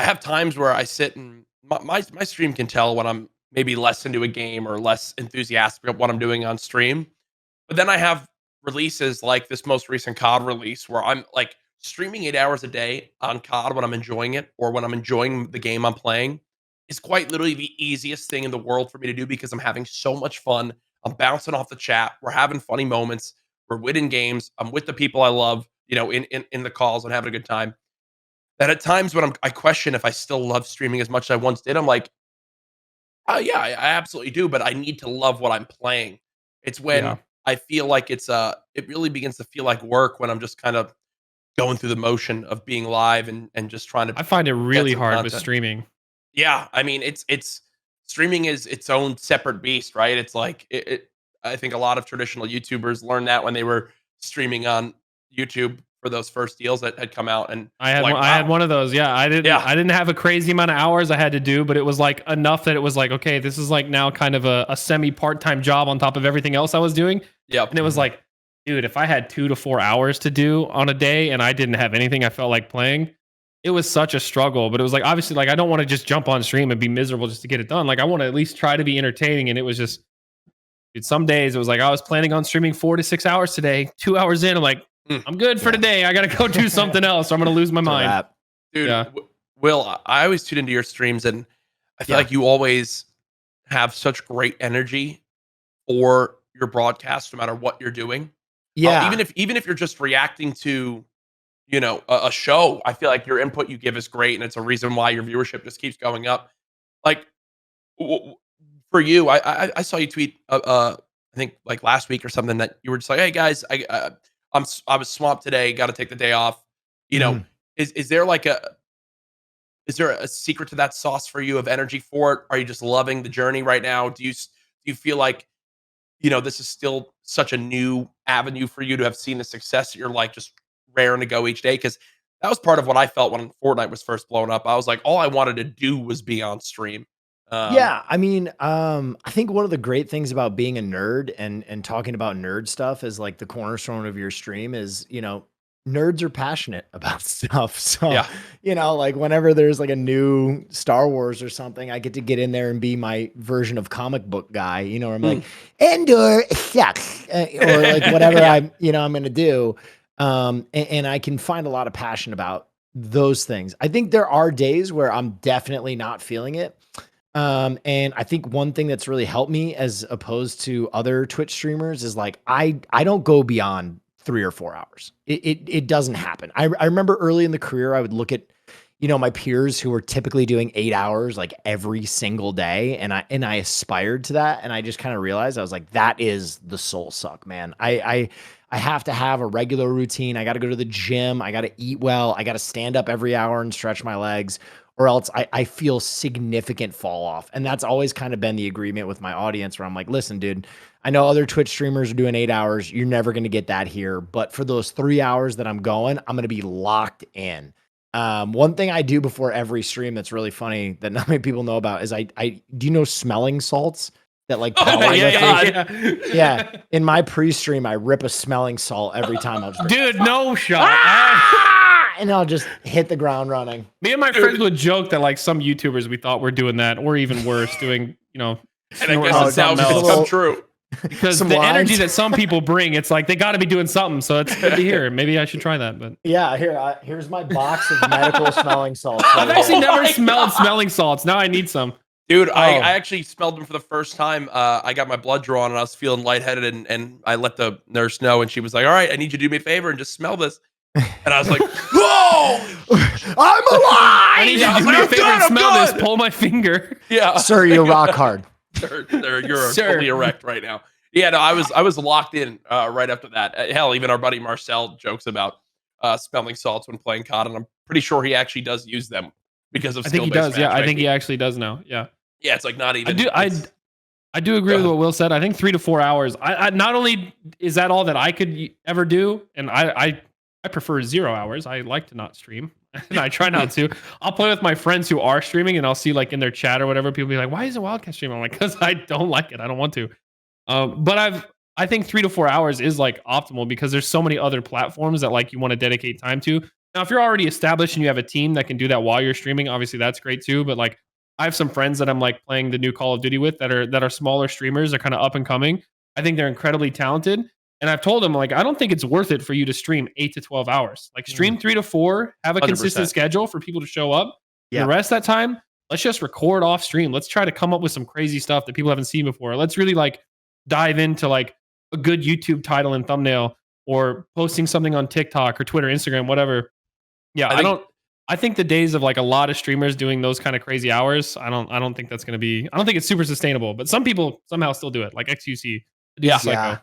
I have times where I sit and my stream can tell when I'm maybe less into a game or less enthusiastic about what I'm doing on stream. But then I have releases like this most recent COD release where I'm like streaming 8 hours a day on COD when I'm enjoying it or when I'm enjoying the game I'm playing is quite literally the easiest thing in the world for me to do because I'm having so much fun. I'm bouncing off the chat. We're having funny moments. We're winning games. I'm with the people I love, in the calls and having a good time. That at times when I question if I still love streaming as much as I once did, I'm like, oh yeah, I absolutely do, but I need to love what I'm playing. It's when Yeah. I feel like it really begins to feel like work when I'm just kind of going through the motion of being live and just trying to I find it get really some hard with content. streaming. Yeah, I mean, it's streaming is its own separate beast, right? It's like I think a lot of traditional YouTubers learned that when they were streaming on YouTube for those first deals that had come out, and like, I had wow, one of those. Yeah, yeah, I didn't have a crazy amount of hours I had to do, but it was like enough that it was like, okay, this is like now kind of a semi part-time job on top of everything else I was doing. yep, And it was like, dude, if I had 2 to 4 hours to do on a day and I didn't have anything I felt like playing, it was such a struggle. But it was like, obviously, like I don't want to just jump on stream and be miserable just to get it done. Like I want to at least try to be entertaining. And it was just, dude, some days it was like I was planning on streaming 4 to 6 hours today. 2 hours in, I'm like, mm, I'm good for today. I gotta go do something else. Or I'm gonna lose my It's a mind. wrap. dude. Yeah. Will, I always tune into your streams, and I feel Yeah. like you always have such great energy for your broadcast, no matter what you're doing. Yeah. Even if you're just reacting to a show, I feel like your input you give is great, and it's a reason why your viewership just keeps going up. Like for you, I saw you tweet I think like last week or something that you were just like, hey guys, I was swamped today, got to take the day off. You know, Mhm. is there like is there a secret to that sauce for you of energy for it? Are you just loving the journey right now? Do you feel like this is still such a new avenue for you to have seen the success that you're like just raring to go each day? Because that was part of what I felt when Fortnite was first blowing up. I was like, all I wanted to do was be on stream. Um, Yeah, I mean, I think one of the great things about being a nerd and talking about nerd stuff is like the cornerstone of your stream is, nerds are passionate about stuff. So, yeah. like whenever there's like a new Star Wars or something, I get in there and be my version of comic book guy, where I'm like, Mm. Endor sucks, or like whatever Yeah. I'm going to do. And I can find a lot of passion about those things. I think there are days where I'm definitely not feeling it. And I think one thing that's really helped me as opposed to other Twitch streamers is like I don't go beyond 3 or 4 hours. It doesn't happen. I remember early in the career I would look at my peers who were typically doing 8 hours like every single day, and I aspired to that, and I just kind of realized I was like, that is the soul suck, man. I have to have a regular routine. I got to go to the gym. I got to eat well. I got to stand up every hour and stretch my legs, or else I feel significant fall off. And that's always kind of been the agreement with my audience where I'm like, listen, dude, I know other Twitch streamers are doing 8 hours. You're never going to get that here. But for those 3 hours that I'm going, I'm going to be locked in. One thing I do before every stream that's really funny that not many people know about is I do you know smelling salts that like Oh my polymerize? God. Yeah. In my pre-stream, I rip a smelling salt every time. I'll just Dude, no shot. and I'll just hit the ground running. Me and my friends would joke that like some YouTubers we thought were doing that, or even worse, doing And I snorting guess on it's now something just else. come true. Because some the energy lines. that some people bring, it's like they got to be doing something. So it's good to hear. Maybe I should try that. But Yeah, here's my box of medical smelling salts. I've right actually here. never my smelled God. smelling salts. Now I need some. Dude, I Oh. actually smelled them for the first time. I got my blood drawn and I was feeling lightheaded, and I let the nurse know, and she was like, all right, I need you to do me a favor and just smell this. And I was like, whoa! I'm alive! I need Yeah, you to do me I'm a favor good, and I'm smell this. good. Pull my finger. Yeah. Sir, you're rock hard. You're Sir. totally erect right now. Yeah, no, I was locked in right after that. Hell, even our buddy Marcel jokes about smelling salts when playing COD, and I'm pretty sure he actually does use them because of I think he skill-based does. Yeah, I think matchmaking. he actually does now. Yeah. Yeah, it's like not even. I do agree with what Will said. I think 3 to 4 hours. I not only is that all that I could ever do, and I prefer 0 hours. I like to not stream, and I try not to. I'll play with my friends who are streaming, and I'll see like in their chat or whatever, people be like, "Why is it Wildcat streaming?" I'm like, "Because I don't like it. I don't want to." But I think 3 to 4 hours is like optimal because there's so many other platforms that like you want to dedicate time to. Now, if you're already established and you have a team that can do that while you're streaming, obviously that's great too. But like, I have some friends that I'm like playing the new Call of Duty with that are smaller streamers. They're kind of up and coming. I think they're incredibly talented. And I've told them like, I don't think it's worth it for you to stream 8 to 12 hours. Like stream 3 to 4, have a 100%. consistent schedule for people to show up. Yeah. The rest of that time, let's just record off stream. Let's try to come up with some crazy stuff that people haven't seen before. Let's really like dive into like a good YouTube title and thumbnail, or posting something on TikTok or Twitter, Instagram, whatever. Yeah, I think the days of like a lot of streamers doing those kind of crazy hours, I don't think that's going to be, I don't think it's super sustainable, but some people somehow still do it, like XUC. Yeah. Psycho.